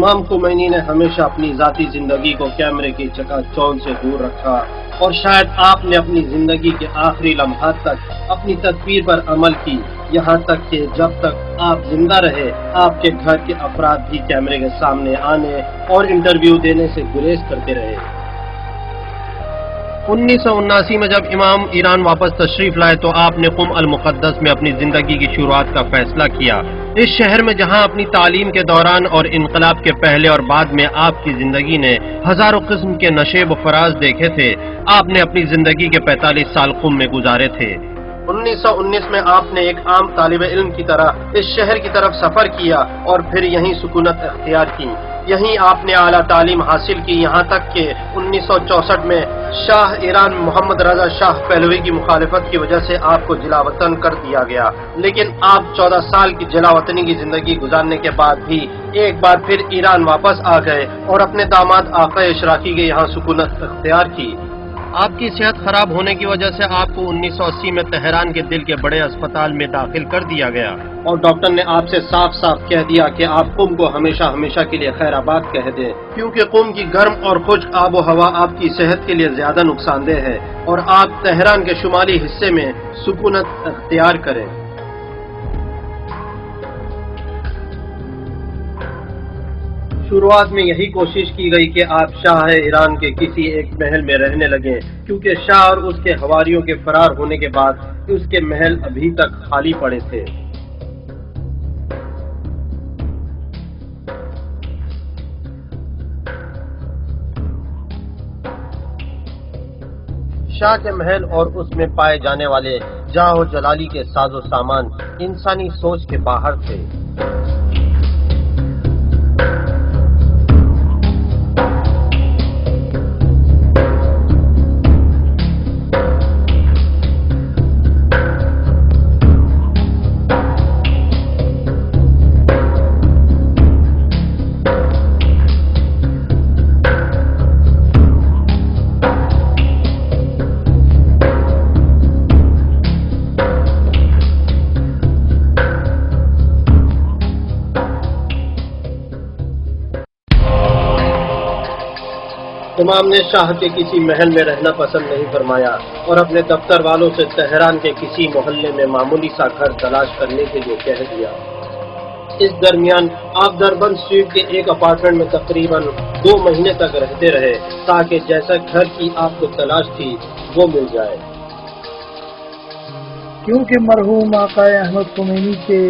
امام خمینی نے ہمیشہ اپنی ذاتی زندگی کو کیمرے کی چکا چوند سے دور رکھا، اور شاید آپ نے اپنی زندگی کے آخری لمحات تک اپنی تدبیر پر عمل کی، یہاں تک کہ جب تک آپ زندہ رہے آپ کے گھر کے افراد بھی کیمرے کے سامنے آنے اور انٹرویو دینے سے گریز کرتے رہے۔ 1979 میں جب امام ایران واپس تشریف لائے تو آپ نے قم المقدس میں اپنی زندگی کی شروعات کا فیصلہ کیا۔ اس شہر میں جہاں اپنی تعلیم کے دوران اور انقلاب کے پہلے اور بعد میں آپ کی زندگی نے ہزاروں قسم کے نشیب و فراز دیکھے تھے، آپ نے اپنی زندگی کے 45 سال قم میں گزارے تھے۔ 1919 میں آپ نے ایک عام طالب علم کی طرح اس شہر کی طرف سفر کیا اور پھر یہیں سکونت اختیار کی، یہیں آپ نے اعلیٰ تعلیم حاصل کی، یہاں تک کہ 1964 میں شاہ ایران محمد رضا شاہ پہلوی کی مخالفت کی وجہ سے آپ کو جلا وطن کر دیا گیا، لیکن آپ 14 سال کی جلا وطنی کی زندگی گزارنے کے بعد بھی ایک بار پھر ایران واپس آ گئے اور اپنے داماد آقا اشراقی کے یہاں سکونت اختیار کی۔ آپ کی صحت خراب ہونے کی وجہ سے آپ کو 1980 میں تہران کے دل کے بڑے اسپتال میں داخل کر دیا گیا، اور ڈاکٹر نے آپ سے صاف صاف کہہ دیا کہ آپ قم کو ہمیشہ ہمیشہ کے لیے خیر آباد کہہ دیں، کیونکہ قم کی گرم اور خشک آب و ہوا آپ کی صحت کے لیے زیادہ نقصان دہ ہے، اور آپ تہران کے شمالی حصے میں سکونت اختیار کریں۔ شروعات میں یہی کوشش کی گئی کہ آپ شاہ ایران کے کسی ایک محل میں رہنے لگیں، کیونکہ شاہ اور اس کے حواریوں کے فرار ہونے کے بعد اس کے محل ابھی تک خالی پڑے تھے۔ شاہ کے محل اور اس میں پائے جانے والے جاہ و جلالی کے ساز و سامان انسانی سوچ کے باہر تھے۔ امام نے شاہ کے کسی محل میں رہنا پسند نہیں فرمایا اور اپنے دفتر والوں سے تہران کے کسی محلے میں معمولی سا گھر تلاش کرنے کے لیے کہہ دیا۔ اس درمیان آپ دربند اسٹریٹ کے ایک اپارٹمنٹ میں تقریباً 2 مہینے تک رہتے رہے تاکہ جیسا گھر کی آپ کو تلاش تھی وہ مل جائے۔ کیونکہ مرحوم آقا احمد خمینی کے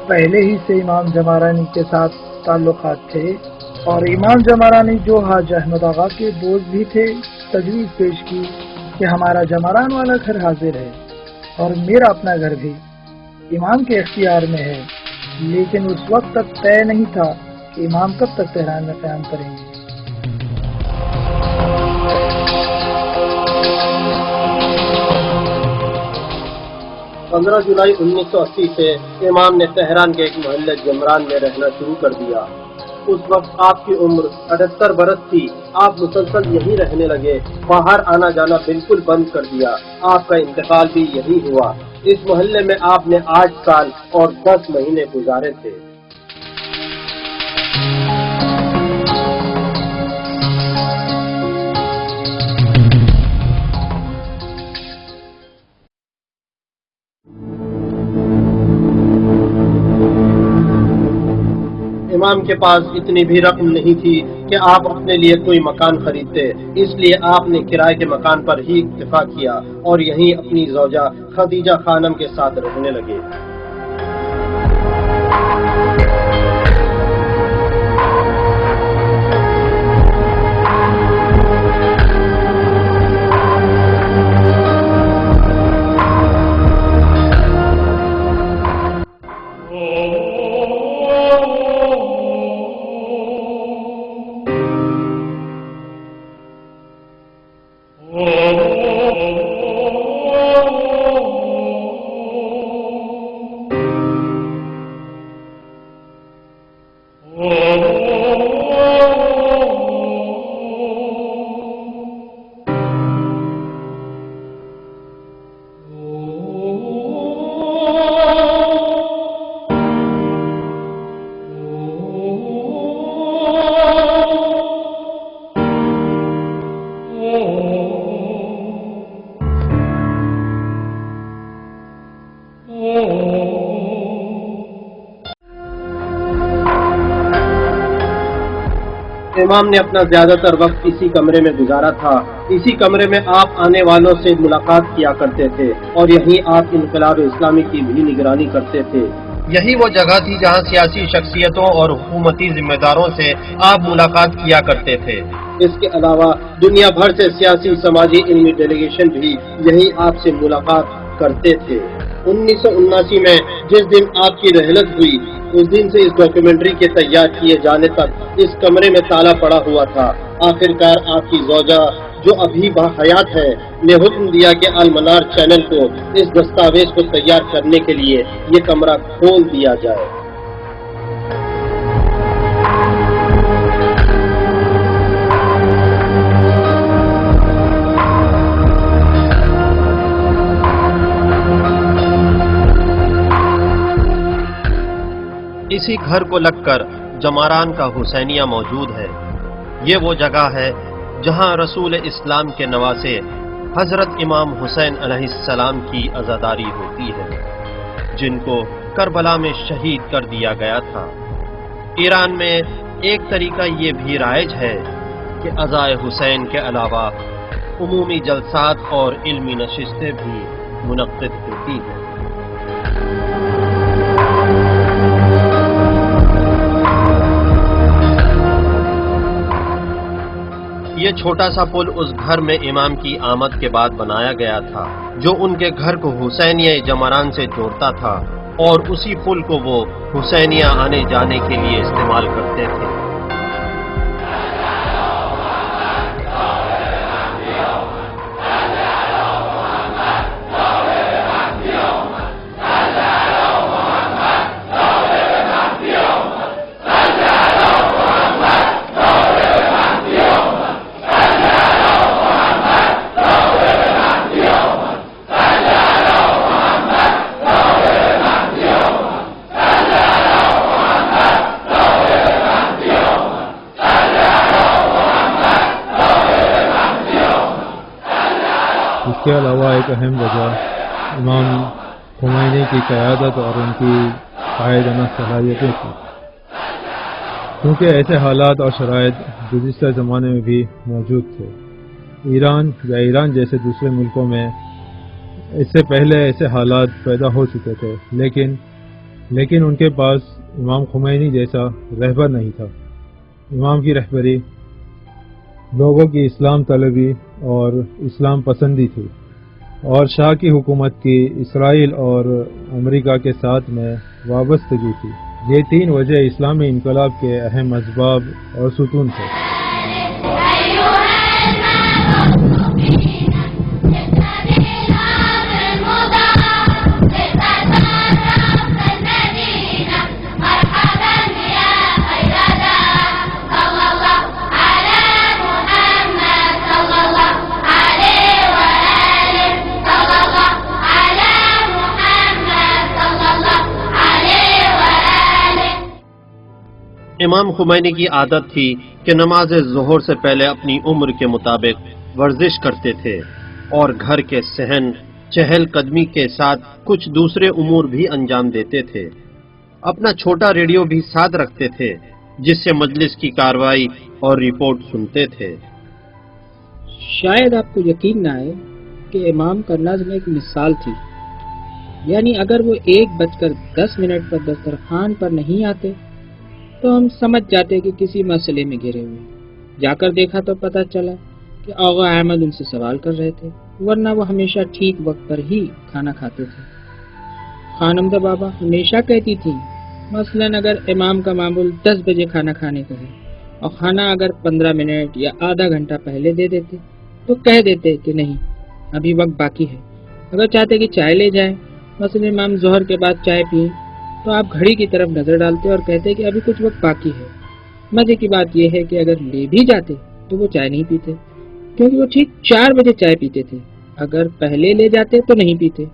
پہلے ہی سے امام جمارانی کے ساتھ تعلقات تھے، اور امام جمارانی جو حاج احمد آغا کے دوست بھی تھے، تجویز پیش کی کہ ہمارا جماران والا گھر حاضر ہے اور میرا اپنا گھر بھی امام کے اختیار میں ہے، لیکن اس وقت تک طے نہیں تھا کہ امام کب تک تہران میں قیام کریں گے۔ 15 جولائی 1980 سے امام نے تہران کے ایک محلے جمران میں رہنا شروع کر دیا۔ اس وقت آپ کی عمر 78 برس تھی۔ آپ مسلسل یہی رہنے لگے، باہر آنا جانا بالکل بند کر دیا۔ آپ کا انتقال بھی یہی ہوا۔ اس محلے میں آپ نے 8 سال اور 10 مہینے گزارے تھے۔ امام کے پاس اتنی بھی رقم نہیں تھی کہ آپ اپنے لیے کوئی مکان خریدتے، اس لیے آپ نے کرائے کے مکان پر ہی اکتفا کیا اور یہیں اپنی زوجہ خدیجہ خانم کے ساتھ رہنے لگے۔ امام نے اپنا زیادہ تر وقت اسی کمرے میں گزارا تھا. اسی کمرے میں آپ آنے والوں سے ملاقات کیا کرتے تھے اور یہیں آپ انقلاب اسلامی کی بھی نگرانی کرتے تھے. یہی وہ جگہ تھی جہاں سیاسی شخصیتوں اور حکومتی ذمہ داروں سے آپ ملاقات کیا کرتے تھے. اس کے علاوہ دنیا بھر سے سیاسی، سماجی، علمی ڈیلیگیشن بھی یہیں آپ سے ملاقات کرتے تھے. 1979 میں جس دن آپ کی رحلت ہوئی، اس دن سے اس ڈاکیومنٹری کے تیار کیے جانے تک اس کمرے میں تالا پڑا ہوا تھا. آخرکار آپ کی زوجہ جو ابھی باحیات ہے نے حکم دیا کہ المنار چینل کو اس دستاویز کو تیار کرنے کے لیے یہ کمرہ کھول دیا جائے. اسی گھر کو لگ کر جماران کا حسینیہ موجود ہے. یہ وہ جگہ ہے جہاں رسول اسلام کے نواسے حضرت امام حسین علیہ السلام کی عزاداری ہوتی ہے، جن کو کربلا میں شہید کر دیا گیا تھا. ایران میں ایک طریقہ یہ بھی رائج ہے کہ عزائے حسین کے علاوہ عمومی جلسات اور علمی نشستیں بھی منعقد ہوتی ہیں. یہ چھوٹا سا پل اس گھر میں امام کی آمد کے بعد بنایا گیا تھا، جو ان کے گھر کو حسینیہ جمران سے جوڑتا تھا، اور اسی پل کو وہ حسینیہ آنے جانے کے لیے استعمال کرتے تھے. اس کے علاوہ ایک اہم وجہ امام خمینی کی قیادت اور ان کی قائدانہ صلاحیتیں تھیں، کیونکہ ایسے حالات اور شرائط گزشتہ زمانے میں بھی موجود تھے. ایران جیسے دوسرے ملکوں میں اس سے پہلے ایسے حالات پیدا ہو چکے تھے، لیکن ان کے پاس امام خمینی جیسا رہبر نہیں تھا. امام کی رہبری لوگوں کی اسلام طلبی اور اسلام پسندی تھی، اور شاہ کی حکومت کی اسرائیل اور امریکہ کے ساتھ میں وابستگی تھی. یہ تین وجہ اسلامی انقلاب کے اہم اسباب اور ستون تھے. امام خمینی کی عادت تھی کہ نماز ظہر سے پہلے اپنی عمر کے مطابق ورزش کرتے تھے اور گھر کے صحن چہل قدمی کے ساتھ کچھ دوسرے امور بھی انجام دیتے تھے. اپنا چھوٹا ریڈیو بھی ساتھ رکھتے تھے جس سے مجلس کی کارروائی اور رپورٹ سنتے تھے. شاید آپ کو یقین نہ آئے کہ امام کا نظم ایک مثال تھی. یعنی اگر وہ 1:10 پر دسترخوان پر نہیں آتے تو ہم سمجھ جاتے کہ کسی مسئلے میں گھرے ہوئے. جا کر دیکھا تو پتہ چلا کہ آغا احمد ان سے سوال کر رہے تھے، ورنہ وہ ہمیشہ ٹھیک وقت پر ہی کھانا کھاتے تھے. خانمدہ بابا ہمیشہ کہتی تھیں مثلا اگر امام کا معمول 10 بجے کھانا کھانے کا ہے اور کھانا اگر 15 منٹ یا آدھا گھنٹہ پہلے دے دیتے تو کہہ دیتے کہ نہیں ابھی وقت باقی ہے. اگر چاہتے کہ چائے لے جائیں، مثلا امام ظہر کے بعد چائے پئیں، تو آپ گھڑی کی طرف نظر ڈالتے اور کہتے کہ ابھی کچھ وقت باقی ہے. مزے کی بات یہ ہے کہ اگر لے بھی جاتے تو وہ چائے نہیں پیتے، کیونکہ وہ ٹھیک 4 بجے چائے پیتے تھے. اگر پہلے لے جاتے تو نہیں پیتے،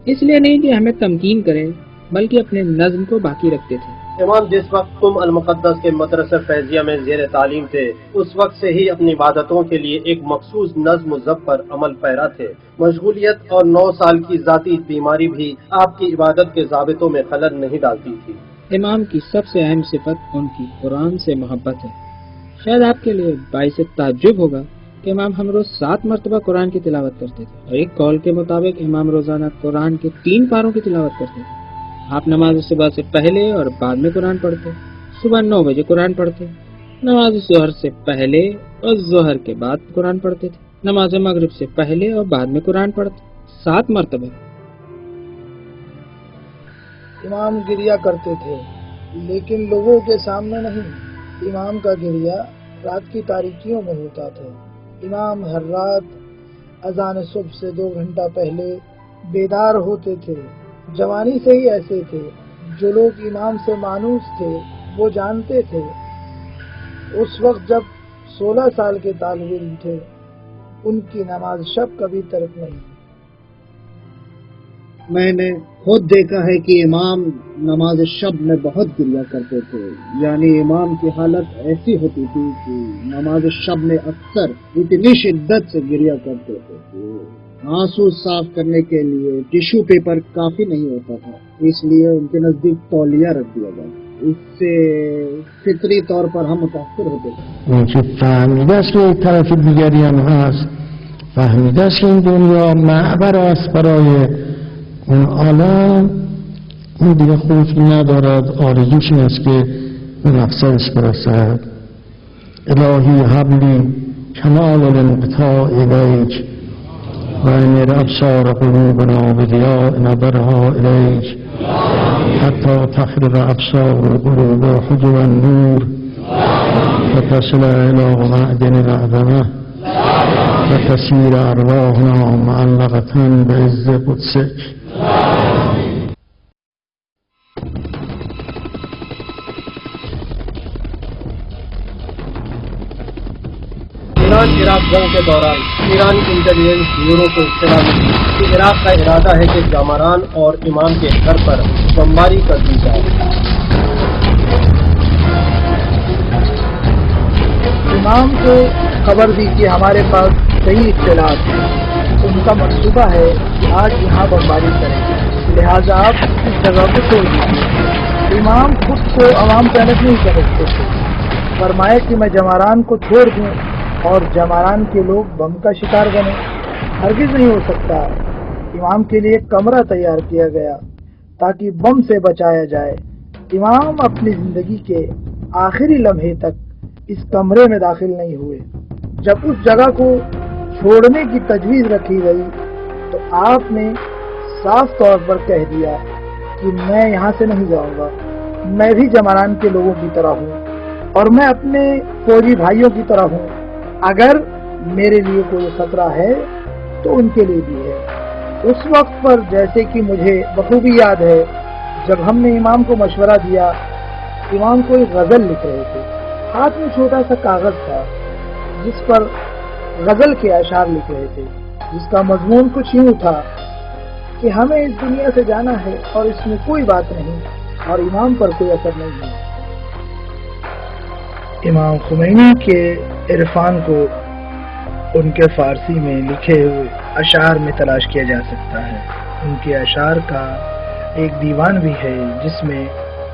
اس لیے نہیں کہ ہمیں تمکین کریں بلکہ اپنے نظم کو باقی رکھتے تھے. امام جس وقت قم المقدس کے مدرسہ فیضیہ میں زیر تعلیم تھے، اس وقت سے ہی اپنی عبادتوں کے لیے ایک مخصوص نظم و ضبط پر عمل پیرا تھے. مشغولیت اور 9 سال کی ذاتی بیماری بھی آپ کی عبادت کے ضابطوں میں خلل نہیں ڈالتی تھی. امام کی سب سے اہم صفت ان کی قرآن سے محبت ہے. شاید آپ کے لیے باعث تعجب ہوگا کہ امام ہم روز 7 مرتبہ قرآن کی تلاوت کرتے تھے، اور ایک قول کے مطابق امام روزانہ قرآن کے 3 پاروں کی تلاوت کرتے تھے۔ آپ نماز صبح سے پہلے اور بعد میں قرآن پڑھتے، صبح 9 بجے قرآن پڑھتے، نماز ظہر سے پہلے اور ظہر کے بعد قرآن پڑھتے تھے، نماز مغرب سے پہلے اور بعد میں قرآن پڑھتے 7 مرتبہ۔ امام گریا کرتے تھے لیکن لوگوں کے سامنے نہیں۔ امام کا گریا رات کی تاریکیوں میں ہوتا تھا۔ امام ہر رات اذان صبح سے 2 گھنٹہ پہلے بیدار ہوتے تھے۔ جوانی سے ہی ایسے تھے۔ جو لوگ امام سے مانوس تھے وہ جانتے تھے۔ اس وقت جب 16 سال کے طالب علم تھے، ان کی نماز شب کبھی ترک نہیں۔ میں نے خود دیکھا ہے کہ امام نماز شب میں بہت گریا کرتے تھے، یعنی امام کی حالت ایسی ہوتی تھی کہ نماز شب میں اکثر اتنی شدت سے گریا کرتے تھے کہ آنسو صاف کرنے کے لیے ٹیشو پیپر کافی نہیں ہوتا تھا، اس لیے ان کے نزدیک تولیہ رکھ دیا گیا۔ اس سے فطری طور پر ہم متاثر ہوتے تھے۔ اون که فهمیده است که یک طرف دیگری هم هست، فهمیده است که این دنیا معبر است برای اون عالم، اون دیگه خوف ندارد، آرزوش این است که به مقصدش برسد. الهی حبلی کمال الانقطاع الیک و امر ابصار قلوبنا بضیاء نظرها الیک حتی تخرج ابصار القلوب حجب النور وتصل الى معدن العظمه وتسير ارواحنا معلقه بعز قدسك. ایران عراق جنگ کے دوران ایرانی انٹیلیجنس بیورو کو اطلاع ملی کہ عراق کا ارادہ ہے کہ جامران اور امام کے گھر پر بمباری کر دی جائے۔ امام کو خبر دی کہ ہمارے پاس صحیح اطلاعات ہیں، ان کا منصوبہ ہے کہ آج یہاں بمباری کریں، لہذا آپ اس جگہ کو چھوڑ دیجیے۔ امام خود کو عوام سے الگ نہیں سمجھتے تھے، فرمایا کہ میں جماران کو چھوڑ دوں اور جماران کے لوگ بم کا شکار بنے، ہرگز نہیں ہو سکتا۔ امام کے لیے ایک کمرہ تیار کیا گیا تاکہ بم سے بچایا جائے۔ امام اپنی زندگی کے آخری لمحے تک اس کمرے میں داخل نہیں ہوئے۔ جب اس جگہ کو چھوڑنے کی تجویز رکھی گئی تو آپ نے صاف طور پر کہہ دیا کہ میں یہاں سے نہیں جاؤں گا، میں بھی جماران کے لوگوں کی طرح ہوں اور میں اپنے فوجی بھائیوں کی طرح ہوں، اگر میرے لیے کوئی خطرہ ہے تو ان کے لیے بھی ہے۔ اس وقت پر جیسے کہ مجھے بخوبی یاد ہے، جب ہم نے امام کو مشورہ دیا، امام کوئی غزل لکھ رہے تھے، ہاتھ میں چھوٹا سا کاغذ تھا جس پر غزل کے اشعار لکھ رہے تھے، جس کا مضمون کچھ یوں تھا کہ ہمیں اس دنیا سے جانا ہے اور اس میں کوئی بات نہیں اور امام پر کوئی اثر نہیں ہے۔ امام خمینی کے عرفان کو ان کے فارسی میں لکھے ہوئے اشعار میں تلاش کیا جا سکتا ہے۔ ان کے اشعار کا ایک دیوان بھی ہے جس میں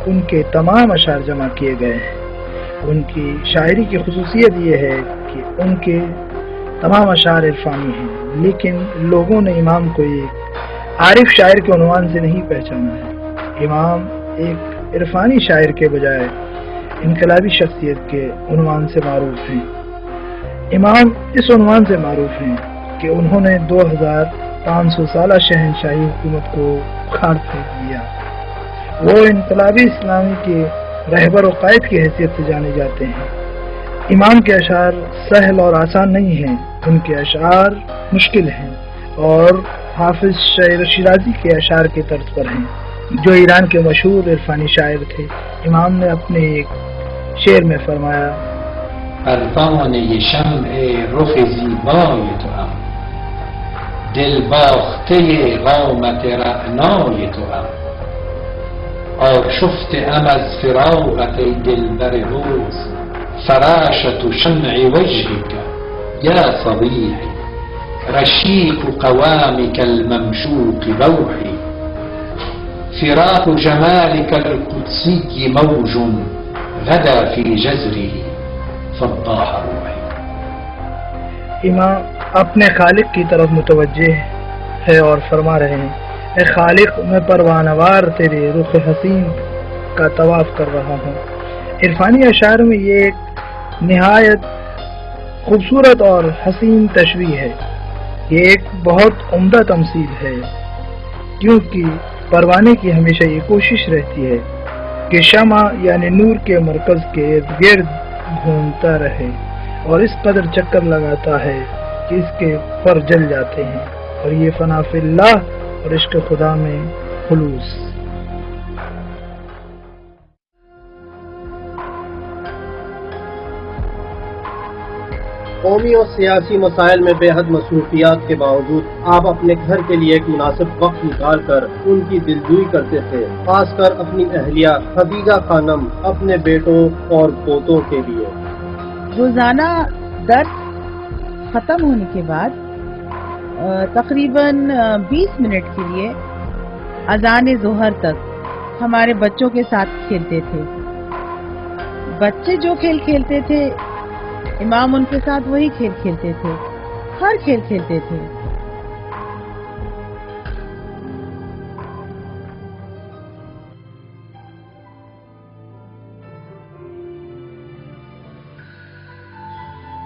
ان کے تمام اشعار جمع کیے گئے ہیں۔ ان کی شاعری کی خصوصیت یہ ہے کہ ان کے تمام اشعار عرفانی ہیں، لیکن لوگوں نے امام کو ایک عارف شاعر کے عنوان سے نہیں پہچانا ہے۔ امام ایک عرفانی شاعر کے بجائے انقلابی شخصیت کے عنوان سے معروف ہیں۔ امام اس عنوان سے معروف ہیں کہ انہوں نے 2500 سالہ شہنشاہی حکومت کو اکھاڑ پھینک دیا۔ وہ انقلابی اسلامی کے رہبر و قائد کی حیثیت سے جانے جاتے ہیں۔ امام کے اشعار سہل اور آسان نہیں ہیں، ان کے اشعار مشکل ہیں اور حافظ شاعر شیرازی کے اشعار کے طرز پر ہیں، جو ایران کے مشہور عرفانی شاعر تھے۔ امام نے اپنے ایک شعر میں فرمایا: پروانه شمع رخ زیبای توام، دل باخته قامت رعنای توام، آشفته ام از فراقت ای دلبر روز، فراشة شمع وجهك یا صبیحی، رشیق قوامك الممشوق بوحی، فراق جمالك القدسي موج غدا في جزره، فطاح روحي. امام اپنے خالق کی طرف متوجہ ہے اور فرما رہے ہیں، اے خالق میں پروانہ وار تیرے رخ حسین کا طواف کر رہا ہوں. عرفانی اشعار میں یہ ایک نہایت خوبصورت اور حسین تشبیہ ہے. یہ ایک بہت عمدہ تمثیل ہے، کیونکہ پروانے کی ہمیشہ یہ کوشش رہتی ہے کہ شمع یعنی نور کے مرکز کے ارد گرد گھومتا رہے اور اس قدر چکر لگاتا ہے کہ اس کے پر جل جاتے ہیں، اور یہ فنا فی اللہ اور عشق خدا میں خلوص. قومی اور سیاسی مسائل میں بے حد مصروفیات کے باوجود آپ اپنے گھر کے لیے ایک مناسب وقت نکال کر ان کی دلجوئی کرتے تھے، خاص کر اپنی اہلیہ خدیجہ خانم اپنے بیٹوں اور پوتوں کے لیے. روزانہ درس ختم ہونے کے بعد تقریباً 20 منٹ کے لیے اذان ظہر تک ہمارے بچوں کے ساتھ کھیلتے تھے. بچے جو کھیل کھیلتے تھے امام ان کے ساتھ وہی کھیل کھیلتے تھے، ہر کھیل کھیلتے تھے.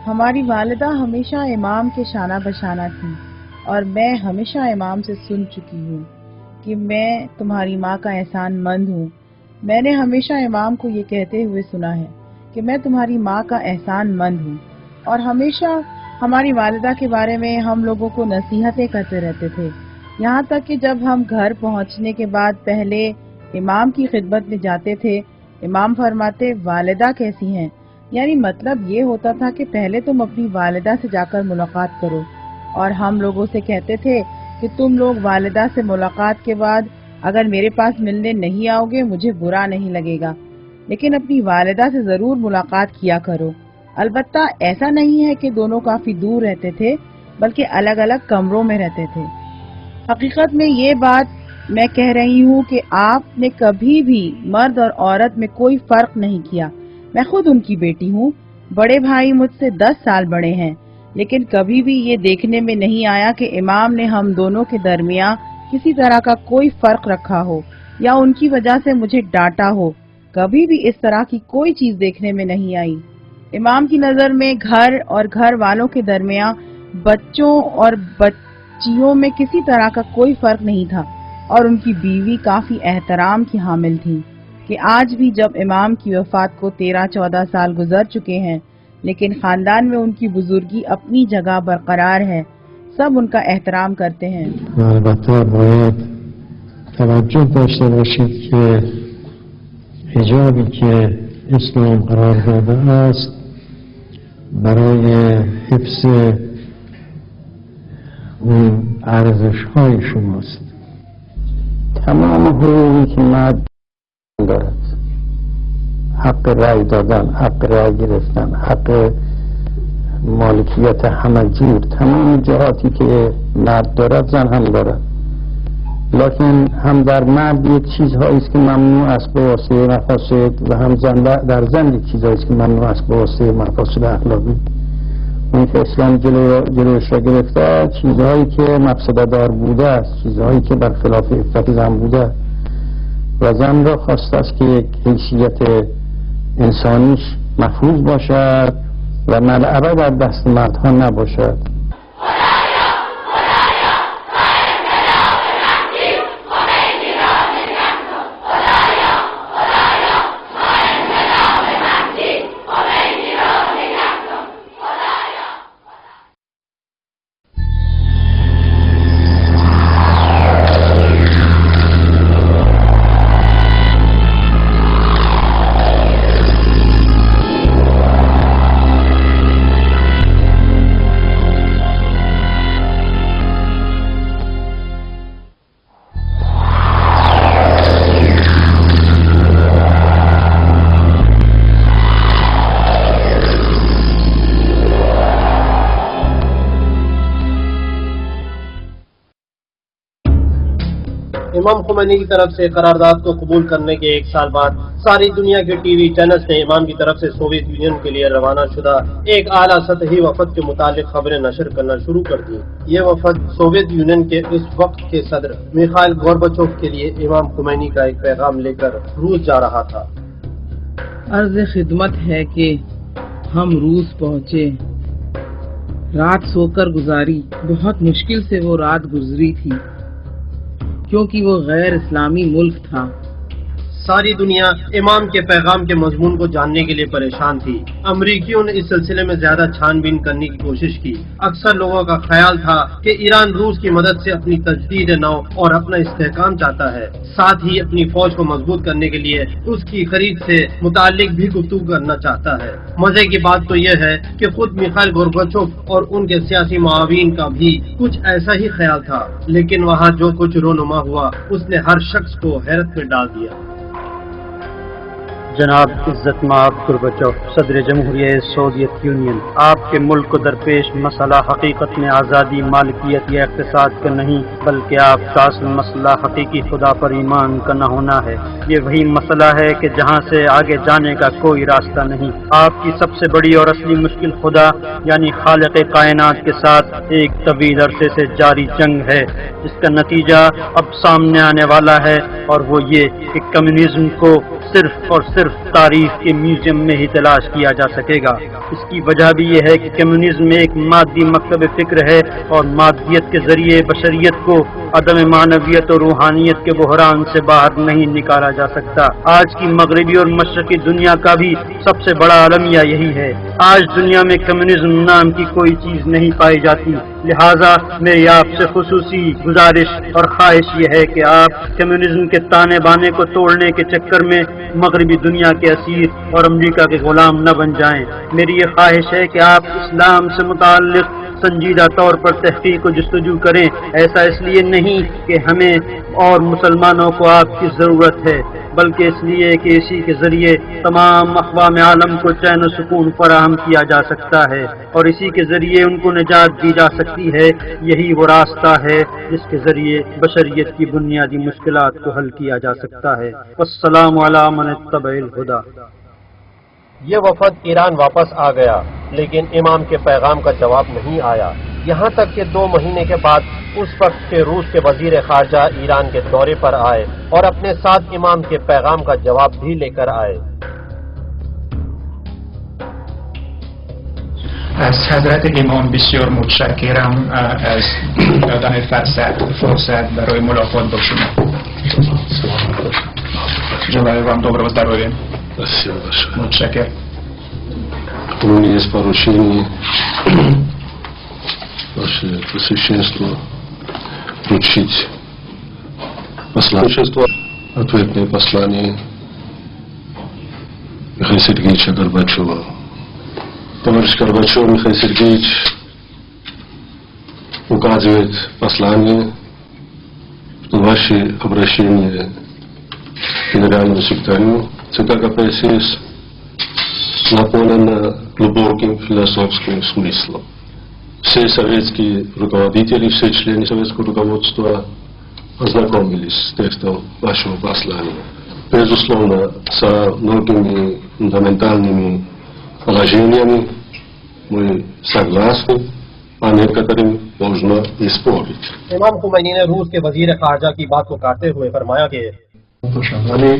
ہماری والدہ ہمیشہ امام کے شانہ بشانہ تھی، اور میں ہمیشہ امام سے سن چکی ہوں کہ میں تمہاری ماں کا احسان مند ہوں. میں نے ہمیشہ امام کو یہ کہتے ہوئے سنا ہے کہ میں تمہاری ماں کا احسان مند ہوں، اور ہمیشہ ہماری والدہ کے بارے میں ہم لوگوں کو نصیحتیں کرتے رہتے تھے. یہاں تک کہ جب ہم گھر پہنچنے کے بعد پہلے امام کی خدمت میں جاتے تھے، امام فرماتے والدہ کیسی ہیں، یعنی مطلب یہ ہوتا تھا کہ پہلے تم اپنی والدہ سے جا کر ملاقات کرو. اور ہم لوگوں سے کہتے تھے کہ تم لوگ والدہ سے ملاقات کے بعد اگر میرے پاس ملنے نہیں آؤ گے مجھے برا نہیں لگے گا، لیکن اپنی والدہ سے ضرور ملاقات کیا کرو. البتہ ایسا نہیں ہے کہ دونوں کافی دور رہتے تھے، بلکہ الگ الگ کمروں میں رہتے تھے. حقیقت میں یہ بات میں کہہ رہی ہوں کہ آپ نے کبھی بھی مرد اور عورت میں کوئی فرق نہیں کیا. میں خود ان کی بیٹی ہوں، بڑے بھائی مجھ سے 10 سال بڑے ہیں، لیکن کبھی بھی یہ دیکھنے میں نہیں آیا کہ امام نے ہم دونوں کے درمیان کسی طرح کا کوئی فرق رکھا ہو یا ان کی وجہ سے مجھے ڈانٹا ہو. کبھی بھی اس طرح کی کوئی چیز دیکھنے میں نہیں آئی. امام کی نظر میں گھر اور گھر والوں کے درمیان بچوں اور بچیوں میں کسی طرح کا کوئی فرق نہیں تھا، اور ان کی بیوی کافی احترام کی حامل تھی کہ آج بھی جب امام کی وفات کو 13-14 سال گزر چکے ہیں، لیکن خاندان میں ان کی بزرگی اپنی جگہ برقرار ہے. سب ان کا احترام کرتے ہیں. البته باید توجه داشته باشید که حجابی که اسلام قرار داده است برای حفظ اون ارزش‌های شماست. تمام حقوقی که مرد دارد، حق رأی دادن، حق رأی گرفتن، حق مالکیت همه جور، تمام جهاتی که مرد دارد زن هم دارد، لکن هم در مرد یک چیزهایی است که ممنوع است به واسطه مفاسد و هم در زن یک چیزهایی است که ممنوع است به واسطه مفاسد اخلاقی. اون که اسلام جلوش را گرفته چیزهایی که مفسده دار بوده است، چیزهایی که برخلاف عفت زن بوده، و زن را خواسته است که یک حیثیت انسانیش محفوظ باشد و ملعبه در دست مردها نباشد. امام خمینی کی طرف سے قرارداد کو قبول کرنے کے 1 سال بعد ساری دنیا کے ٹی وی چینلز نے امام کی طرف سے سوویت یونین کے لیے روانہ شدہ ایک اعلیٰ سطحی وفد کے متعلق خبریں نشر کرنا شروع کر دی۔ یہ وفد سوویت یونین کے اس وقت کے صدر میخائیل گورباچوف کے لیے امام خمینی کا ایک پیغام لے کر روس جا رہا تھا۔ عرض خدمت ہے کہ ہم روس پہنچے، رات سو کر گزاری، بہت مشکل سے وہ رات گزری تھی کیونکہ وہ غیر اسلامی ملک تھا۔ ساری دنیا امام کے پیغام کے مضمون کو جاننے کے لیے پریشان تھی۔ امریکیوں نے اس سلسلے میں زیادہ چھان بین کرنے کی کوشش کی۔ اکثر لوگوں کا خیال تھا کہ ایران روس کی مدد سے اپنی تجدید نو اور اپنا استحکام چاہتا ہے، ساتھ ہی اپنی فوج کو مضبوط کرنے کے لیے اس کی خرید سے متعلق بھی گفتگو کرنا چاہتا ہے۔ مزے کی بات تو یہ ہے کہ خود میخائیل گورباچوف اور ان کے سیاسی معاون کا بھی کچھ ایسا ہی خیال تھا، لیکن وہاں جو کچھ رونما ہوا اس نے ہر شخص کو حیرت میں ڈال دیا۔ جناب عزت مآب گورباچوف، صدر جمہوریہ سوویت یونین، آپ کے ملک کو درپیش مسئلہ حقیقت میں آزادی، مالکیت یا اقتصاد کا نہیں، بلکہ آپ کا اصل مسئلہ حقیقی خدا پر ایمان کا نہ ہونا ہے۔ یہ وہی مسئلہ ہے کہ جہاں سے آگے جانے کا کوئی راستہ نہیں۔ آپ کی سب سے بڑی اور اصلی مشکل خدا یعنی خالق کائنات کے ساتھ ایک طویل عرصے سے جاری جنگ ہے، جس کا نتیجہ اب سامنے آنے والا ہے، اور وہ یہ کہ کمیونزم کو صرف اور صرف تاریخ کے میوزیم میں ہی تلاش کیا جا سکے گا۔ اس کی وجہ بھی یہ ہے کہ کمیونزم ایک مادی مکتب فکر ہے، اور مادیت کے ذریعے بشریت کو عدم معنویت اور روحانیت کے بحران سے باہر نہیں نکالا جا سکتا۔ آج کی مغربی اور مشرقی دنیا کا بھی سب سے بڑا المیہ یہی ہے۔ آج دنیا میں کمیونزم نام کی کوئی چیز نہیں پائی جاتی، لہذا میری آپ سے خصوصی گزارش اور خواہش یہ ہے کہ آپ کمیونزم کے تانے بانے کو توڑنے کے چکر میں مغربی دنیا کے اسیر اور امریکہ کے غلام نہ بن جائیں۔ میری یہ خواہش ہے کہ آپ اسلام سے متعلق سنجیدہ طور پر تحقیق و جستجو کریں، ایسا اس لیے نہیں کہ ہمیں اور مسلمانوں کو آپ کی ضرورت ہے، بلکہ اس لیے کہ اسی کے ذریعے تمام اقوام عالم کو چین و سکون فراہم کیا جا سکتا ہے، اور اسی کے ذریعے ان کو نجات دی جا سکتی ہے۔ یہی وہ راستہ ہے جس کے ذریعے بشریت کی بنیادی مشکلات کو حل کیا جا سکتا ہے۔ والسلام علی من اتبع الہدی۔ یہ وفد ایران واپس آ گیا، لیکن امام کے پیغام کا جواب نہیں آیا، یہاں تک کہ 2 مہینے کے بعد اس وقت کے روس کے وزیر خارجہ ایران کے دورے پر آئے اور اپنے ساتھ امام کے پیغام کا جواب بھی لے کر آئے۔ از حضرت امام بسیار متشکرم از دادن فرصت برای ملاقات با شما. Желаю вам доброго здоровья. Спасибо большое. Мутшакер. У меня есть поручение Ваше Пресвященство вручить посланничество, ответное послание Михаила Сергеевича Горбачева. Товарищ Горбачев Михаил Сергеевич указывает послание, что ваши обращения генеральному секретарю ЦК КПСС наполнено глубоким философским смыслом. Все советские руководители, все члены советского руководства ознакомились с текстом вашего послания. Безусловно, со многими фундаментальными положениями мы согласны, а некоторым можно и спорить. امام خمینی نے روس کے وزیر خارجہ کی بات کو کاٹتے ہوئے فرمایا کہ ولی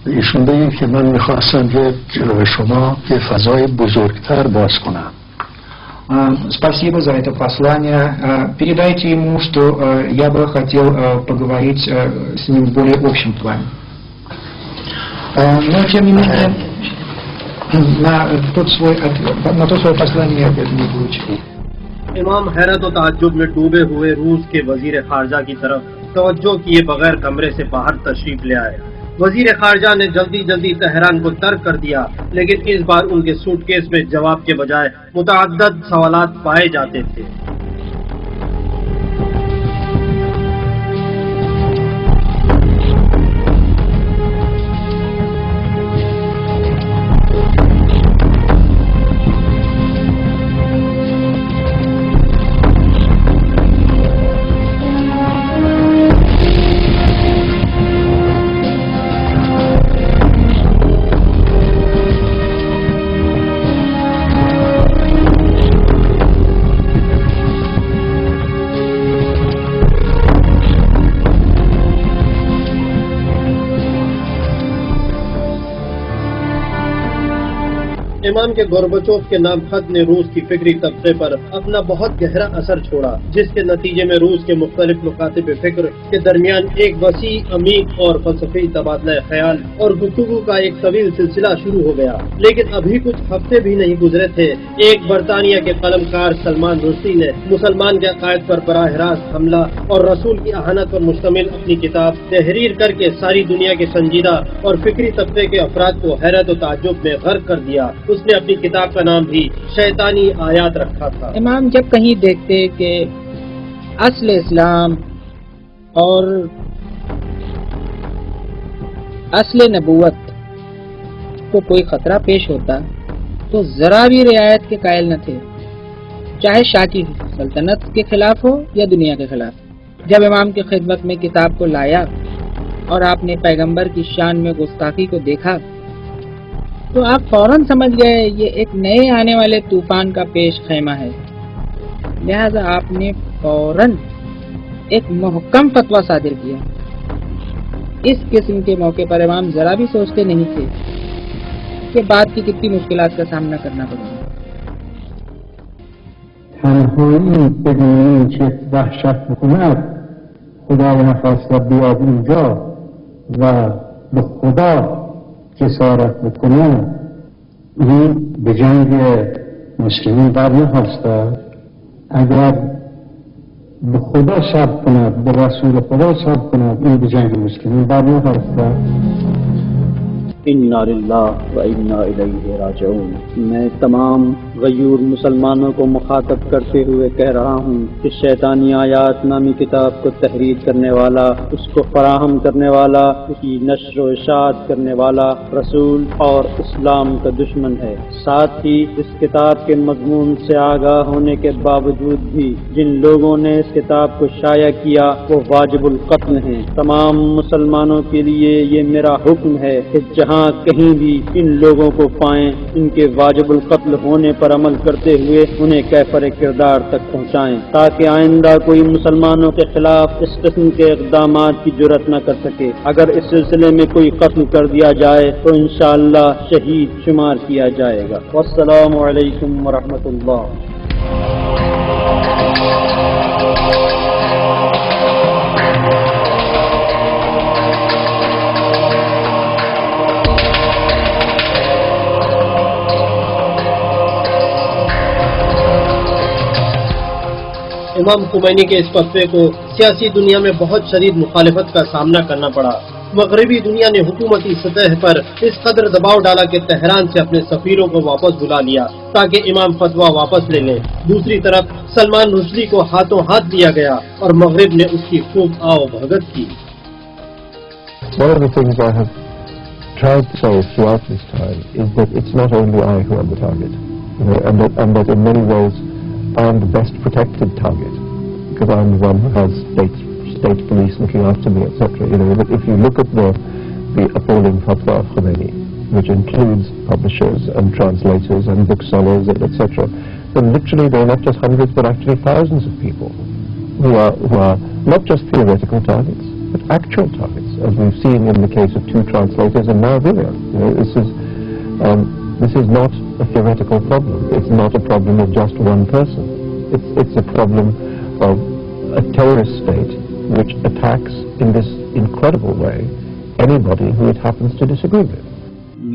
ایشون بگیم که من میخواستم که جلوی شما یه فضای بزرگتر باز کنم. Спасибо за это послание. Передайте ему, что я бы хотел поговорить с ним в более общем плане. Но тем не менее, на то свое послание я ответ не получил. امام حیرت و تعجب میں ڈوبے ہوئے روس کے وزیر خارجہ کی طرف توجہ کیے بغیر کمرے سے باہر تشریف لے آئے۔ وزیر خارجہ نے جلدی جلدی تہران کو ترک کر دیا، لیکن اس بار ان کے سوٹ کیس میں جواب کے بجائے متعدد سوالات پائے جاتے تھے۔ امام کے گورباچوف کے نام خط نے روس کی فکری طبقے پر اپنا بہت گہرا اثر چھوڑا، جس کے نتیجے میں روس کے مختلف مکاتب فکر کے درمیان ایک وسیع، عمیق اور فلسفی تبادلہ خیال اور گفتگو کا ایک طویل سلسلہ شروع ہو گیا۔ لیکن ابھی کچھ ہفتے بھی نہیں گزرے تھے، ایک برطانیہ کے قلمکار سلمان رشدی نے مسلمان کے عقائد پر براہ راست حملہ اور رسول کی اہانت پر مشتمل اپنی کتاب تحریر کر کے ساری دنیا کے سنجیدہ اور فکری طبقے کے افراد کو حیرت و تعجب میں غرق کر دیا۔ اس نے اپنی کتاب کا نام بھی شیطانی آیات رکھا تھا۔ امام جب کہیں دیکھتے کہ اصل اسلام اور اصل نبوت کو کوئی خطرہ پیش ہوتا تو ذرا بھی رعایت کے قائل نہ تھے، چاہے شاہ کی سلطنت کے خلاف ہو یا دنیا کے خلاف۔ جب امام کی خدمت میں کتاب کو لایا اور آپ نے پیغمبر کی شان میں گستاخی کو دیکھا تو آپ فوراً سمجھ گئے یہ ایک نئے آنے والے طوفان کا پیش خیمہ ہے، لہذا آپ نے فوراً ایک محکم فتویٰ صادر کیا۔ اس قسم کے موقع پر امام ذرا بھی سوچتے نہیں تھے کہ بعد کی کتنی مشکلات کا سامنا کرنا پڑے گا۔ تنهایی بدون اینکه وحشت بکند خدا نخواست بیاد اینجا و به خدا جسارت بکنه، این به جنگ مسلمین بر نخواسته. اگر به خدا صبر کند، به رسول خدا صبر کند، این به جنگ مسلمین بر نخواسته. انا للہ و انا الیہ راجعون۔ میں تمام غیور مسلمانوں کو مخاطب کرتے ہوئے کہہ رہا ہوں کہ شیطانی آیات نامی کتاب کو تحریر کرنے والا، اس کو فراہم کرنے والا، اس کی نشر و اشاعت کرنے والا رسول اور اسلام کا دشمن ہے۔ ساتھ ہی اس کتاب کے مضمون سے آگاہ ہونے کے باوجود بھی جن لوگوں نے اس کتاب کو شائع کیا وہ واجب القتل ہیں۔ تمام مسلمانوں کے لیے یہ میرا حکم ہے کہ جہاں کہیں بھی ان لوگوں کو پائیں، ان کے واجب القتل ہونے پر عمل کرتے ہوئے انہیں کیفر کردار تک پہنچائیں، تاکہ آئندہ کوئی مسلمانوں کے خلاف اس قسم کے اقدامات کی جرأت نہ کر سکے۔ اگر اس سلسلے میں کوئی قتل کر دیا جائے تو انشاءاللہ شہید شمار کیا جائے گا۔ والسلام علیکم ورحمۃ اللہ۔ امام خمینی کے اس فتوے کو سیاسی دنیا میں بہت شدید مخالفت کا سامنا کرنا پڑا۔ مغربی دنیا نے حکومتی سطح پر اس قدر دباؤ ڈالا کہ تہران سے اپنے سفیروں کو واپس بلا لیا تاکہ امام فتویٰ واپس لے لیں۔ دوسری طرف سلمان رشدی کو ہاتھوں ہاتھ دیا گیا اور مغرب نے اس کی خوب آؤ بھگت کی۔ One of the things I have tried to say throughout this time is that it's not only I who am the target, and that in many ways I am the best protected target because I am the one who has state police looking after me, etc. But if you look at the appalling fatwa of Khomeini, which includes publishers and translators and booksellers, etc., then literally there are not just hundreds but actually thousands of people who are not just theoretical targets but actual targets, as we've seen in the case of 2 translators and now Villiers. This is not a theoretical problem. It's not a problem of just one person. It's a problem of a terrorist state which attacks in this incredible way anybody who it happens to disagree with.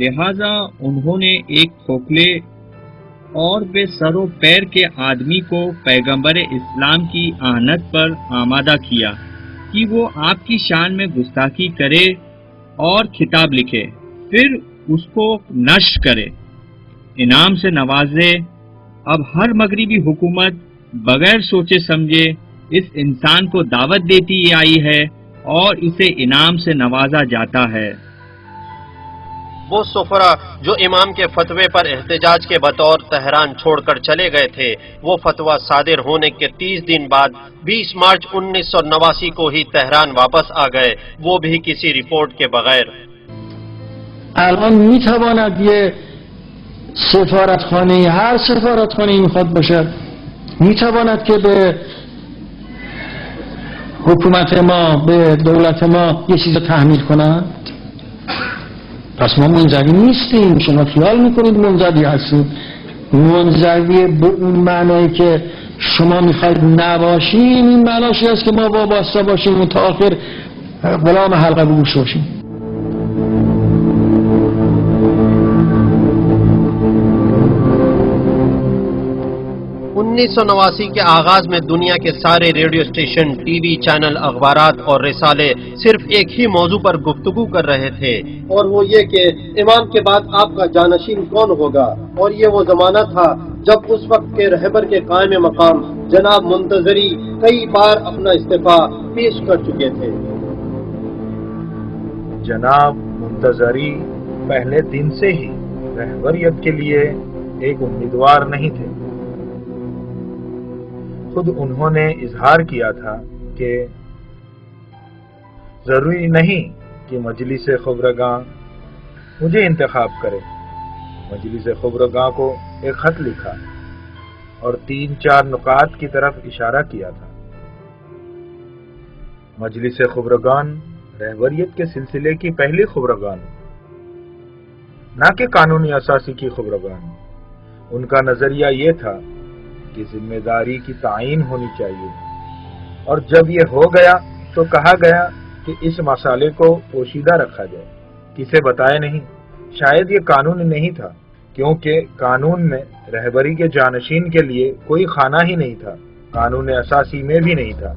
لہذا انہوں نے ایک کھوکھلے اور بے سر و پیر کے آدمی کو پیغمبر اسلام کی اہانت پر آمادہ کیا کہ وہ آپ کی شان میں گستاخی کرے اور خطاب لکھے، پھر اس کو نشر کرے، انعام سے نوازے۔ اب ہر مغربی حکومت بغیر سوچے سمجھے اس انسان کو دعوت دیتی آئی ہے اور اسے انعام سے نوازا جاتا ہے۔ وہ سفرا جو امام کے فتوے پر احتجاج کے بطور تہران چھوڑ کر چلے گئے تھے، وہ فتویٰ صادر ہونے کے 30 دن بعد 20 مارچ 1989 کو ہی تہران واپس آ گئے، وہ بھی کسی رپورٹ کے بغیر۔ الان میتواند یه سفارتخانه، هر سفارتخانه میخواد باشه، میتواند که به حکومت ما، به دولت ما یه چیز تحمیل کنند؟ پس ما منزوی نیستیم. شما خیال میکنید منزوی هستیم. منزوی به اون معنایی که شما میخواید نباشیم، این معناشی است که ما وابسته باشیم و تا آخر غلام حلقه گوش باشیم. 1989 کے آغاز میں دنیا کے سارے radio station, T V channel, اخبارات اور رسالے صرف ایک ہی موضوع پر گفتگو کر رہے تھے، اور وہ یہ کہ امام کے بعد آپ کا جانشین کون ہوگا. اور یہ وہ زمانہ تھا جب اس وقت کے رہبر کے قائم مقام جناب منتظری کئی بار اپنا استعفیٰ پیش کر چکے تھے. جناب منتظری پہلے دن سے ہی رہبریت کے لیے ایک امیدوار نہیں تھے. خود انہوں نے اظہار کیا تھا کہ ضروری نہیں کہ مجلس خبرگاں مجھے انتخاب کرے. مجلس خبرگاں کو ایک خط لکھا اور 3-4 نکات کی طرف اشارہ کیا تھا. مجلس خبرگان رہبریت کے سلسلے کی پہلی خبرگان، نہ کہ قانونی اساسی کی خبرگان. ان کا نظریہ یہ تھا کہ ذمہ داری کی تعین ہونی چاہیے، اور جب یہ ہو گیا تو کہا گیا کہ اس مسئلے کو پوشیدہ رکھا جائے، کسے بتائے نہیں. شاید یہ قانون نہیں تھا، کیونکہ قانون میں رہبری کے جانشین کے لیے کوئی خانہ ہی نہیں تھا، قانون اساسی میں بھی نہیں تھا.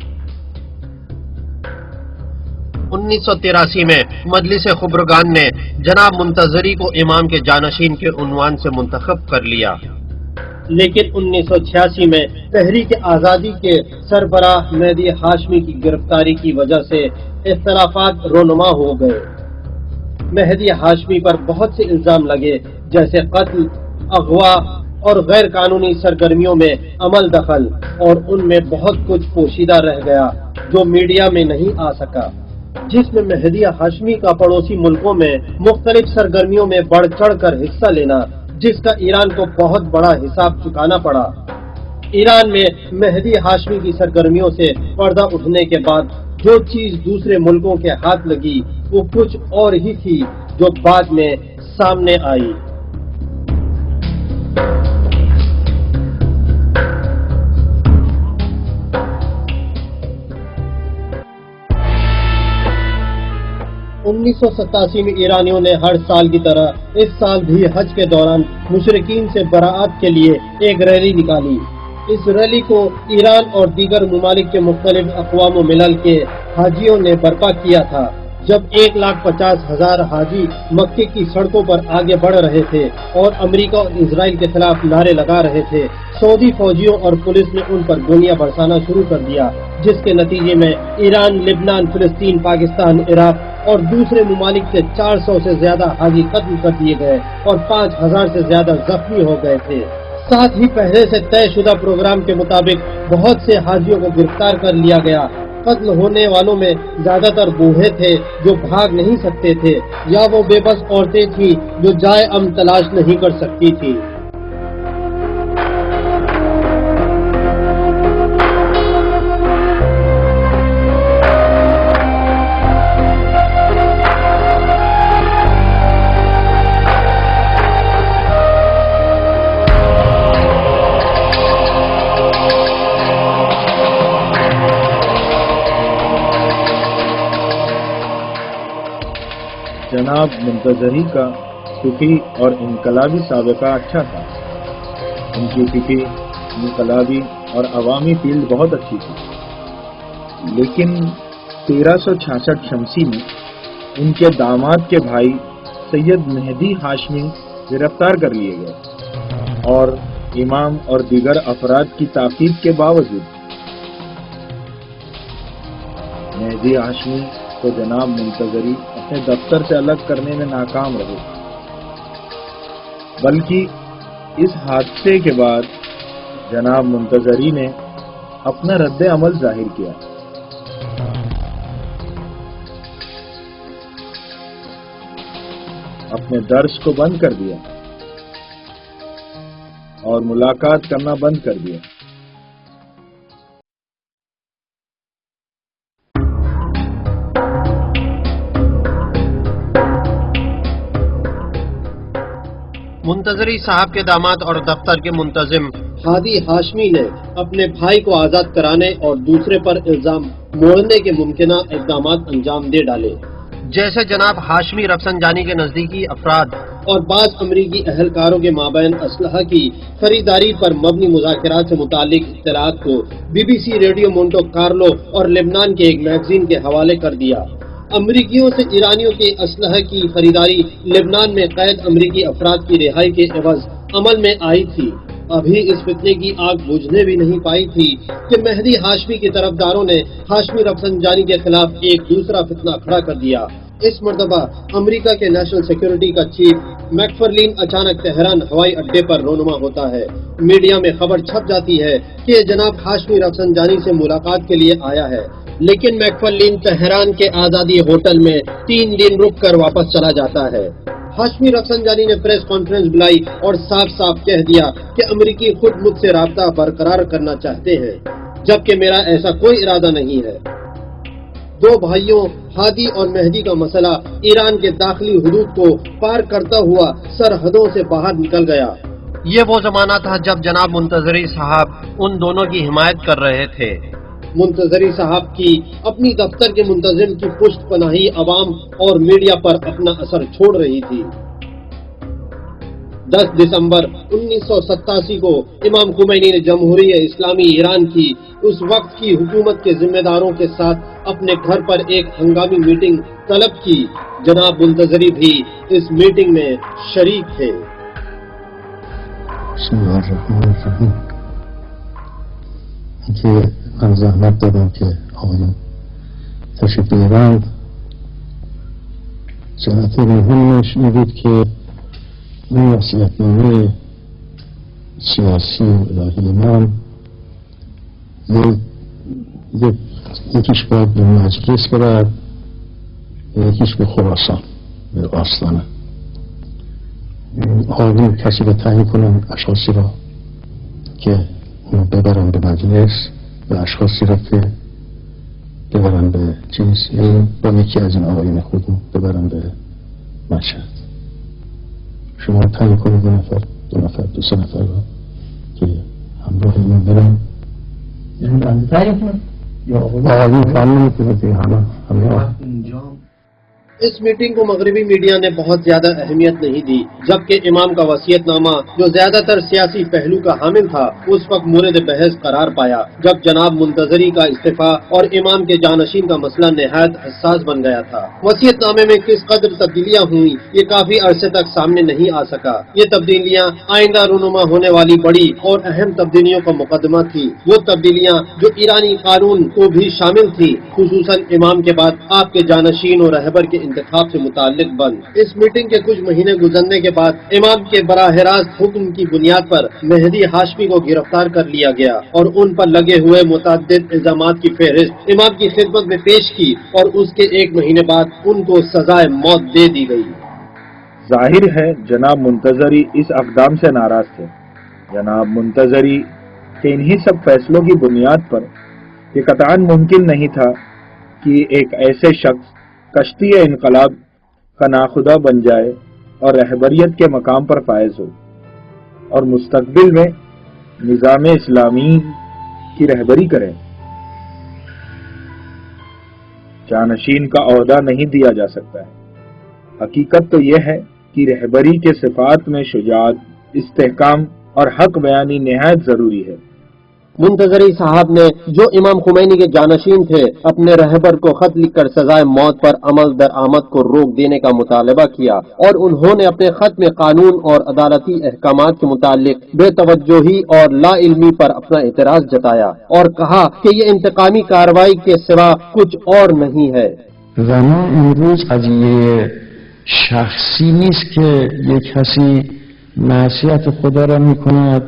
1983 میں مجلس خبرگان نے جناب منتظری کو امام کے جانشین کے عنوان سے منتخب کر لیا. لیکن 1986 میں تحریک آزادی کے سربراہ مہدی ہاشمی کی گرفتاری کی وجہ سے اختلافات رونما ہو گئے. مہدی ہاشمی پر بہت سے الزام لگے، جیسے قتل، اغوا اور غیر قانونی سرگرمیوں میں عمل دخل، اور ان میں بہت کچھ پوشیدہ رہ گیا جو میڈیا میں نہیں آ سکا، جس میں مہدی ہاشمی کا پڑوسی ملکوں میں مختلف سرگرمیوں میں بڑھ چڑھ کر حصہ لینا، جس کا ایران کو بہت بڑا حساب چکانا پڑا. ایران میں مہدی ہاشمی کی سرگرمیوں سے پردہ اٹھنے کے بعد جو چیز دوسرے ملکوں کے ہاتھ لگی وہ کچھ اور ہی تھی جو بعد میں سامنے آئی. انیس سو 87 میں ایرانیوں نے ہر سال کی طرح اس سال بھی حج کے دوران مشرکین سے براعت کے لیے ایک ریلی نکالی. اس ریلی کو ایران اور دیگر ممالک کے مختلف اقوام و ملل کے حاجیوں نے برپا کیا تھا. جب 1,50,000 حاجی مکے کی سڑکوں پر آگے بڑھ رہے تھے اور امریکہ اور اسرائیل کے خلاف نعرے لگا رہے تھے، سعودی فوجیوں اور پولیس نے ان پر گولیاں برسانا شروع کر دیا، جس کے نتیجے میں ایران، لبنان، فلسطین، پاکستان، عراق اور دوسرے ممالک سے 400 سے زیادہ حاجی قتل کر دیے گئے اور 5,000 سے زیادہ زخمی ہو گئے تھے. ساتھ ہی پہلے سے طے شدہ پروگرام کے مطابق بہت سے حاجیوں کو گرفتار کر لیا گیا. قتل ہونے والوں میں زیادہ تر بوڑھے تھے جو بھاگ نہیں سکتے تھے، یا وہ بے بس عورتیں تھیں جو جائے امن تلاش نہیں کر سکتی تھی. جناب منتظری کا فقہی اور انقلابی سابقہ اچھا تھا. ان کی فقہی، انقلابی اور عوامی فیلڈ بہت اچھی تھی. لیکن 1366 شمسی میں ان کے داماد کے بھائی سید مہدی ہاشمی گرفتار کر لیے گئے، اور امام اور دیگر افراد کی تاکید کے باوجود مہدی ہاشمی کو جناب منتظری اپنے دفتر سے الگ کرنے میں ناکام رہے. بلکہ اس حادثے کے بعد جناب منتظری نے اپنا رد عمل ظاہر کیا. اپنے درس کو بند کر دیا اور ملاقات کرنا بند کر دیا. منتظری صاحب کے داماد اور دفتر کے منتظم ہادی ہاشمی نے اپنے بھائی کو آزاد کرانے اور دوسرے پر الزام موڑنے کے ممکنہ اقدامات انجام دے ڈالے، جیسے جناب ہاشمی رفسنجانی کے نزدیکی افراد اور بعض امریکی اہلکاروں کے مابین اسلحہ کی خریداری پر مبنی مذاکرات سے متعلق اطلاعات کو B B C radio Monte Carlo اور لبنان کے ایک میگزین کے حوالے کر دیا۔ امریکیوں سے ایرانیوں کے اسلحہ کی خریداری لبنان میں قید امریکی افراد کی رہائی کے عوض عمل میں آئی تھی۔ ابھی اس فتنے کی آگ بجھنے بھی نہیں پائی تھی کہ مہدی ہاشمی کے طرفداروں نے ہاشمی رفسنجانی کے خلاف ایک دوسرا فتنہ کھڑا کر دیا۔ اس مرتبہ امریکہ کے نیشنل سیکیورٹی کا چیف میکفرلین اچانک تہران ہوائی اڈے پر رونما ہوتا ہے۔ میڈیا میں خبر چھپ جاتی ہے کہ جناب ہاشمی رفسنجانی سے ملاقات کے لیے آیا ہے، لیکن میکفرلین تہران کے آزادی ہوٹل میں 3 دن رک کر واپس چلا جاتا ہے۔ ہاشمی رفسنجانی نے پریس کانفرنس بلائی اور صاف صاف کہہ دیا کہ امریکی خود مجھ سے رابطہ برقرار کرنا چاہتے ہیں، جبکہ میرا ایسا کوئی ارادہ نہیں ہے۔ دو بھائیوں ہادی اور مہدی کا مسئلہ ایران کے داخلی حدود کو پار کرتا ہوا سرحدوں سے باہر نکل گیا۔ یہ وہ زمانہ تھا جب جناب منتظری صاحب ان دونوں کی حمایت کر رہے تھے۔ منتظری صاحب کی اپنی دفتر کے منتظم کی پشت پناہی عوام اور میڈیا پر اپنا اثر چھوڑ رہی تھی۔ 10 دسمبر 1987 کو امام خمینی نے جمہوریہ اسلامی ایران کی اس وقت کی حکومت کے ذمہ داروں کے ساتھ اپنے گھر پر ایک ہنگامی میٹنگ طلب کی۔ جناب منتظری بھی اس میٹنگ میں شریک تھے۔ بسم اللہ الرحمن الرحیم۔ که من زحمت دادم که آقایان تشریف بیارند. جهت مهمش این بود که این وصیت‌نامه سیاسی و الهی من یکیش باید به مجلس برد و یکیش به خراسان، به آستانه. آقایان کسی را تعیین کنن، اشخاصی را که اونو ببرن به مجلس و اشخاصی را که ببرن به چیز، با یکی از این آقایان خودمون ببرن به مشهد. شما تعیین کنید 2 نفر 2 نفر 2 3 نفر را که همراه این برن. یعنی بنده تعیین کنید یا آقایان فعلا نمیتونید دیگه همه اس میٹنگ کو مغربی میڈیا نے بہت زیادہ اہمیت نہیں دی، جبکہ امام کا وصیت نامہ جو زیادہ تر سیاسی پہلو کا حامل تھا اس وقت مورد بحث قرار پایا جب جناب منتظری کا استعفیٰ اور امام کے جانشین کا مسئلہ نہایت حساس بن گیا تھا۔ وصیت نامے میں کس قدر تبدیلیاں ہوئیں یہ کافی عرصے تک سامنے نہیں آ سکا۔ یہ تبدیلیاں آئندہ رونما ہونے والی بڑی اور اہم تبدیلیوں کا مقدمہ تھی، وہ تبدیلیاں جو ایرانی قانون کو بھی شامل تھی، خصوصاً امام کے بعد آپ کے جانشین اور رہبر کے انتخاب سے متعلق بند۔ اس میٹنگ کے کچھ مہینے گزرنے کے بعد امام کے براہ راست حکم کی بنیاد پر مہدی ہاشمی کو گرفتار کر لیا گیا اور ان پر لگے ہوئے متعدد الزامات کی فہرست امام کی خدمت میں پیش کی اور اس کے 1 مہینے بعد ان کو سزائے موت دے دی گئی۔ ظاہر ہے جناب منتظری اس اقدام سے ناراض تھے۔ جناب منتظری کے انہی سب فیصلوں کی بنیاد پر یہ قطعاً ممکن نہیں تھا کہ ایک ایسے شخص کشتی انقلاب کا ناخدا بن جائے اور رہبریت کے مقام پر فائز ہو اور مستقبل میں نظام اسلامی کی رہبری کریں۔ جانشین کا عہدہ نہیں دیا جا سکتا ہے۔ حقیقت تو یہ ہے کہ رہبری کے صفات میں شجاعت، استحکام اور حق بیانی نہایت ضروری ہے۔ منتظری صاحب نے جو امام خمینی کے جانشین تھے اپنے رہبر کو خط لکھ کر سزائے موت پر عمل درآمد کو روک دینے کا مطالبہ کیا اور انہوں نے اپنے خط میں قانون اور عدالتی احکامات کے متعلق بے توجہی اور لا علمی پر اپنا اعتراض جتایا اور کہا کہ یہ انتقامی کارروائی کے سوا کچھ اور نہیں ہے۔ و ما امروز قضیه شخصی نیست که یک کسی معصیت خدا را میکند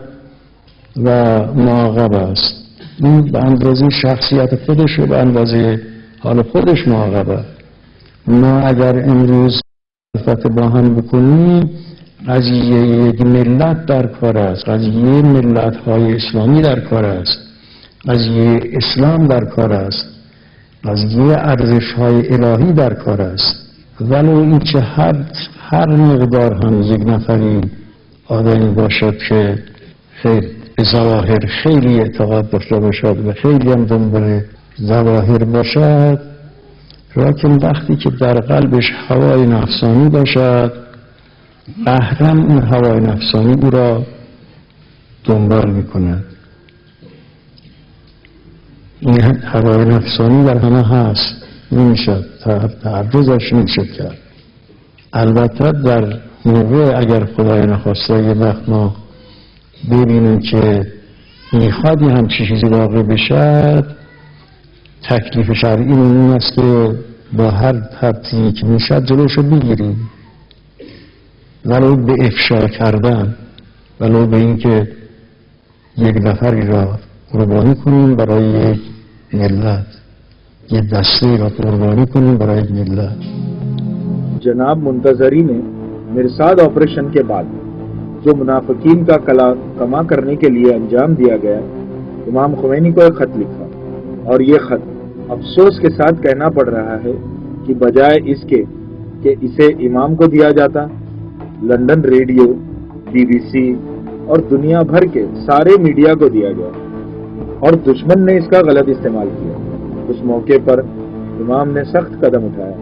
و معاقب است. این به اندازه شخصیت خودش و به اندازه حال خودش معاقبه. ما اگر امروز البته با هم بکنیم قضیه یک ملت در کار است، قضیه ملت‌های اسلامی در کار است، قضیه اسلام در کار است، قضیه ارزش‌های الهی در کار است. ولو اینکه هر مقدار هم یک نفری آدمی باشد که به ظواهر خیلی اعتقاد داشته باشد و خیلی هم دنبال ظواهر باشد، لیکن وقتی که در قلبش هوای نفسانی باشد، قهرم اون هوای نفسانی او را دنبال میکند. این هوای نفسانی در همه هست، نمیشد تعرضش نمیشد کرد. البته در موقع اگر خدای نخواسته یه وقت ما ببینیم که میخواد یه همچی چیزی واقع بشد، تکلیف شرعی این است که با هر حدی که میشد جلوش رو بگیریم، ولو به افشا کردن، ولو به این که یک نفری را قربانی کنیم برای یک ملت، یک دسته را قربانی کنیم برای یک ملت. جناب منتظری نے مرصاد آپریشن کے بعد جو منافقین کا کما کرنے کے لیے انجام دیا گیا، امام خمینی کو ایک خط لکھا، اور یہ خط افسوس کے ساتھ کہنا پڑ رہا ہے کہ بجائے اس کے کہ اسے امام کو دیا جاتا، London radio, B B C اور دنیا بھر کے سارے میڈیا کو دیا گیا، اور دشمن نے اس کا غلط استعمال کیا۔ اس موقع پر امام نے سخت قدم اٹھایا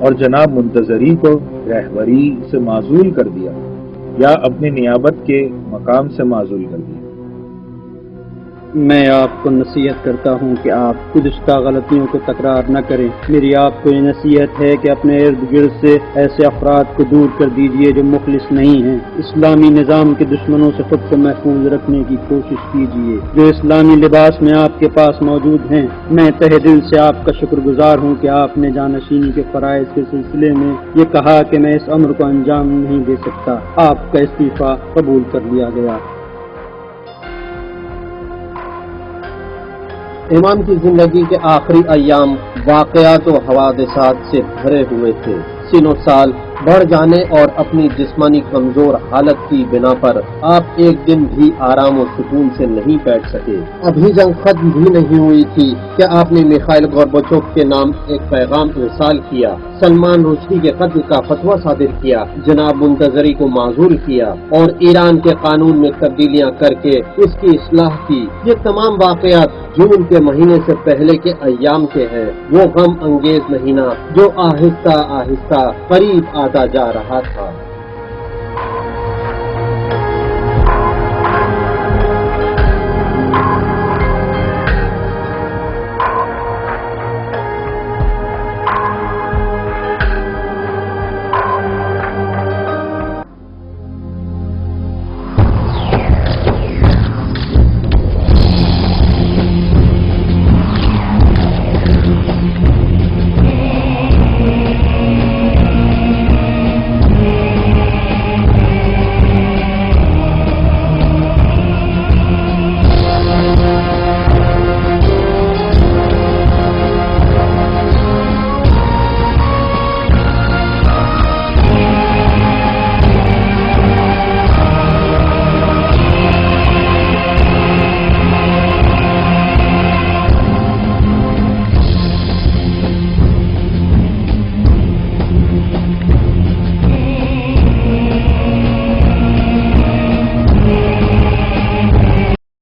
اور جناب منتظری کو رہبری سے معزول کر دیا یا اپنی نیابت کے مقام سے معزول کر دیا۔ میں آپ کو نصیحت کرتا ہوں کہ آپ گزشتہ غلطیوں کو تکرار نہ کریں۔ میری آپ کو یہ نصیحت ہے کہ اپنے ارد گرد سے ایسے افراد کو دور کر دیجئے جو مخلص نہیں ہیں۔ اسلامی نظام کے دشمنوں سے خود کو محفوظ رکھنے کی کوشش کیجئے جو اسلامی لباس میں آپ کے پاس موجود ہیں۔ میں تہ دل سے آپ کا شکر گزار ہوں کہ آپ نے جانشینی کے فرائض کے سلسلے میں یہ کہا کہ میں اس امر کو انجام نہیں دے سکتا۔ آپ کا استعفیٰ قبول کر لیا گیا۔ امام کی زندگی کے آخری ایام واقعات و حوادثات سے بھرے ہوئے تھے۔ سن و سال بڑھ جانے اور اپنی جسمانی کمزور حالت کی بنا پر آپ ایک دن بھی آرام و سکون سے نہیں بیٹھ سکے۔ ابھی جنگ ختم بھی نہیں ہوئی تھی کہ آپ نے میخائیل گورباچوف کے نام ایک پیغام ارسال کیا، سلمان رشدی کے قتل کا فتویٰ صادر کیا، جناب منتظری کو معزول کیا اور ایران کے قانون میں تبدیلیاں کر کے اس کی اصلاح کی۔ یہ تمام واقعات جون کے مہینے سے پہلے کے ایام کے ہیں، وہ غم انگیز مہینہ جو آہستہ آہستہ قریب آتا جا رہا تھا۔